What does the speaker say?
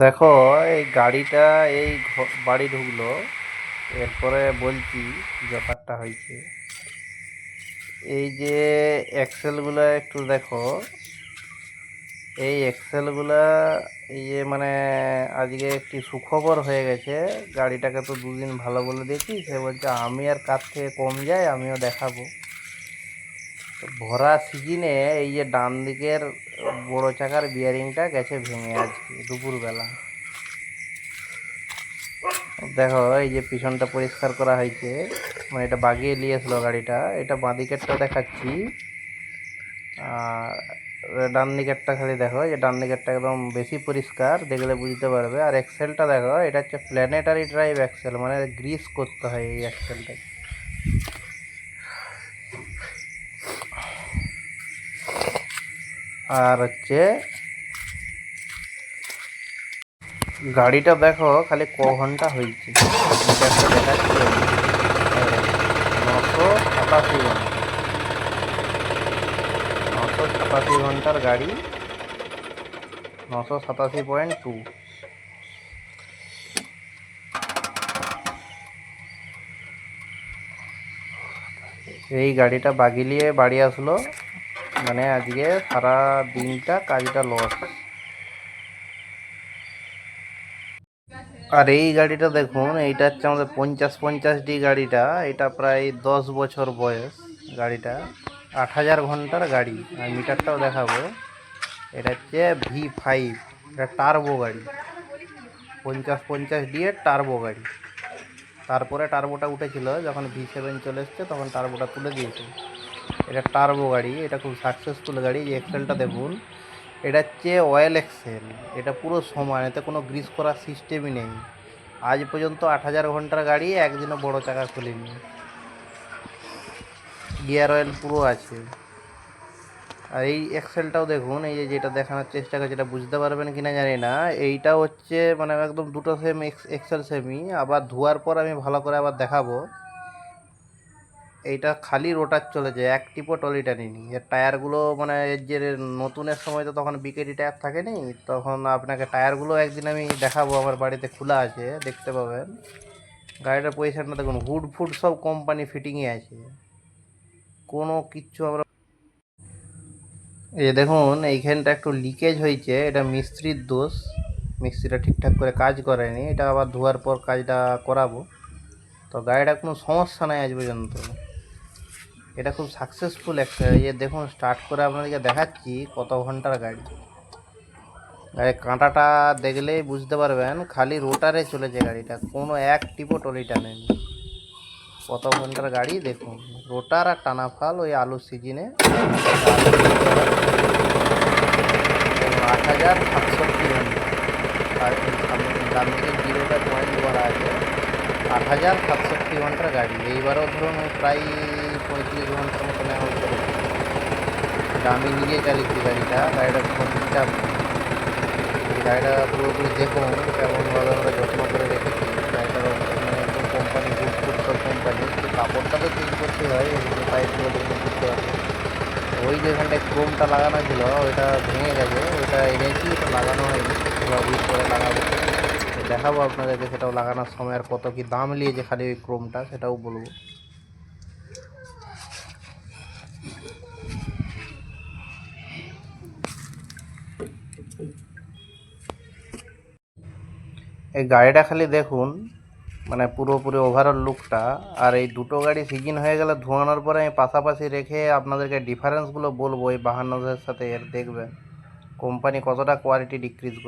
দেখো, এই গাড়িটা এই বাড়ি ঢুকলো, এরপরে বলছি কি ব্যাপারটা হয়েছে। এই যে এক্সেলগুলো একটু দেখো, এই এক্সেলগুলা এই যে মানে আজকে একটি সুখবর হয়ে গেছে। গাড়িটাকে তো দুদিন ভালো বলে দেখি, সে বলছে আমি আর কার থেকে কম যাই, আমিও দেখাবো। তো ভরা সিজনে এই যে ডান দিকের বড় চাকার বিয়ারিংটা গেছে ভেঙে আজকে দুপুরবেলা। দেখো, এই যে পিছনটা পরিষ্কার করা হয়েছে, মানে এটা বাগিয়ে নিয়ে আসলো গাড়িটা। এটা বাঁ দিকেরটা দেখাচ্ছি, আর ডান দিকেরটা খালি দেখো। এই ডান দিকেরটা একদম বেশি পরিষ্কার, দেখলে বুঝতে পারবে। আর এক্সেলটা দেখো, এটা হচ্ছে প্ল্যানেটারি ড্রাইভ এক্সেল, মানে গ্রিস করতে হয় এই এক্সেলটা। আর হচ্ছে গাড়িটা দেখো খালি ক ঘন্টা হয়েছে, মিটারটা দেখাচ্ছি আমি। 987 ঘন্টা, 987 ঘন্টার গাড়ি, 987.2। এই গাড়িটা বাগিয়ে বাড়ি আসলো, মানে আজকে সারা দিনটা কাজটা লস। আর এই গাড়িটা দেখুন, এইটা হচ্ছে আমাদের 50-50 গাড়িটা। এটা প্রায় 10 বছর বয়স গাড়িটা, 8,000 ঘন্টার গাড়ি। আর মিটারটাও দেখাবো, এটা হচ্ছে V5, এটা টার্বো গাড়ি, 50-50 এর টার্বো গাড়ি। তারপরে টার্বোটা উঠেছিল, যখন V7 চলে এসছে তখন টার্বোটা তুলে দিয়েছে। এটা টার্বো গাড়ি, এটা খুব সাকসেসফুল গাড়ি। যে এক্সেলটা দেখুন, এটা হচ্ছে অয়েল এক্সেল, এটা পুরো সমান, এতে কোনো গ্রিস করার সিস্টেমই নেই। আজ পর্যন্ত 8,000 ঘন্টার গাড়ি, একদিনও বড় চাকা খুলিনি। গিয়ার অয়েল পুরো আছে। আর এই এক্সেলটাও দেখুন, এই যে যেটা দেখানোর চেষ্টা করছে, যেটা বুঝতে পারবেন কিনা জানি না। এইটা হচ্ছে মানে একদম দুটো সেম এক্সেল সেমই। আবার ধোয়ার পর আমি ভালো করে আবার দেখাবো। এইটা খালি রোটার চলেছে, এক টিপও টলি টানিনি। এর টায়ারগুলো মানে এর যে নতুনের সময় তো তখন বিকেডি টায়ার থাকেনি, তখন আপনাকে টায়ারগুলো একদিন আমি দেখাবো, আমার বাড়িতে খোলা আছে, দেখতে পাবেন। গাড়িটার পজিশনটা দেখুন, হুড ফুড সব কোম্পানি ফিটিংয়ে আছে, কোনো কিচ্ছু আমরা। এই দেখুন, এইখানটা একটু লিকেজ হয়েছে, এটা মিস্ত্রির দোষ। মিস্ত্রিটা ঠিকঠাক করে কাজ করেনি, এটা আবার ধোয়ার পর কাজটা করাবো। তো গাড়িটা কোনো সমস্যা নাই আজ পর্যন্ত, এটা খুব সাকসেসফুল একটা। এই দেখুন, স্টার্ট করে আপনাদেরকে দেখাচ্ছি কত ঘন্টার গাড়ি। গাড়ির কাঁটাটা দেখলেই বুঝতে পারবেন, খালি রোটারে চলেছে গাড়িটা, কোনো এক টিপও টলি টানেনি। কত ঘন্টার গাড়ি দেখুন, রোটার আর টানা ফাল ওই আলুর সিজনে। 8,067 ঘন্টা। আর ডান দিকে জিরোটা পয়েন্ট করা আছে। 8,067 ঘন্টার গাড়ি, এইবারও ধরুন প্রায় 35 ঘন্টার মতো নেওয়া হয়েছে। আমি নিজে চালিয়েছি গাড়িটা কোনো ঠিকঠাক নেই। গাড়িটা পুরোপুরি দেখুন কেমনভাবে আমরা যত্ন করে রেখেছি। গাড়িটার মানে একদম কোম্পানি, গুড ফুড সব কোম্পানি। কাপড়টা তো চেঞ্জ করতে হয়, পাইপগুলো দেখে বুঝতে পারবে। ওই যেখানটায় ক্রোমটা লাগানো ছিল ওইটা ভেঙে গেছে, ওইটা এনেছি, ওটা লাগানো হয়নি, বুঝ করে লাগাবো। দেখাবো আপনাদেরকে সেটাও লাগানোর সময়, আর কত কি দাম নিয়েছে খালি ওই ক্রোমটা সেটাও বলবো। এই গাড়িটা খালি দেখুন, মানে পুরোপুরি ওভারঅল লুকটা। আর এই দুটো গাড়ি সিজন হয়ে গেলে ধোয়ানোর পরে আমি পাশাপাশি রেখে আপনাদেরকে ডিফারেন্সগুলো বলবো এই 52 সাথে। এর দেখবেন কোম্পানি কতটা কোয়ালিটি ডিক্রিজ করে।